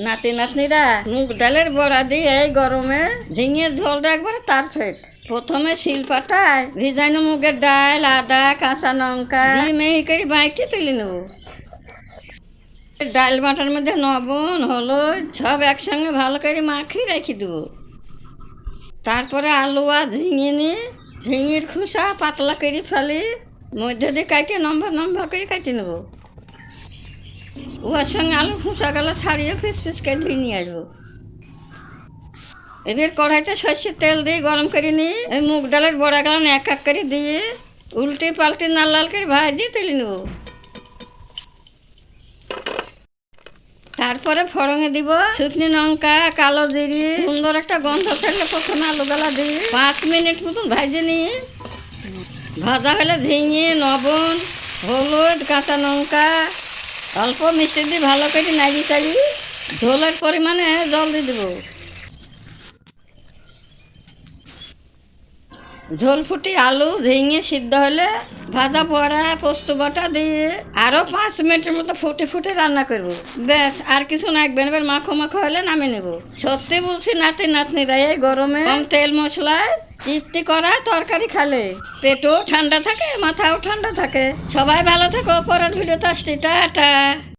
নাতি নাতনিরা মুগ ডালের বড়া দিয়ে এই গরমে ঝিঙের ঝোলটা একবারে পারফেক্ট। প্রথমে শিলপাটায় ভিজানো মুগের ডাল, আদা, কাঁচা লঙ্কা দিয়ে মিহি করে বাইটে তুলে নেব। ডাল বাটার মধ্যে লবণ, হলুদ সব একসঙ্গে ভালো করে মাখিয়ে রেখে দেবো। তারপরে আলু আর ঝিঙে নিয়ে ঝিঙের খোসা পাতলা করে ফেলে মধ্যে দিয়ে কাটে লম্বা লম্বা করে কেটে নেবো। ওর সঙ্গে আলু খোসাগুলো ছাড়িয়ে ফিস ফিস করে ধুয়ে নিয়ে আসবো। এবার কড়াইতে সর্ষের তেল দিয়ে গরম করে নিয়ে এই মুগ ডালের বড়াগুলো এক এক করে দিয়ে উল্টে পাল্টে লাল লাল করে ভাজিয়ে তুলে নেব। তারপরে ফোড়নে দিব শুকনো লঙ্কা, কালো জিরে, সুন্দর একটা গন্ধ থাকলে প্রথমে আলুগুলা দিয়ে 5 মিনিট মতন ভাজে নিয়ে ভাজা হলে ঝিঙে, লবণ, হলুদ, কাঁচা লঙ্কা অল্প মিষ্টি দিয়ে ভালো করে নাড়ি চাড়ি ঝোলের পরিমাণে জল দিয়ে দেবো। ঝোল ফুটি আলু ঝিঙে সিদ্ধ হলে ভাজা বড়া পোস্ত বাটা দিয়ে আরও 5 মিনিটের মতো ফুটে ফুটে রান্না করবো। ব্যাস, আর কিছু লাগবে না। এবার মাখো মাখো হলে নামিয়ে নেবো। সত্যি বলছি, নাতি নাতনিরা এই গরমে কম তেল মশলায় তৃপ্তি করা তরকারি খালে পেটও ঠান্ডা থাকে, মাথাও ঠান্ডা থাকে। সবাই ভালো থাকো। পরের ভিডিওতে আসছি, টাটা।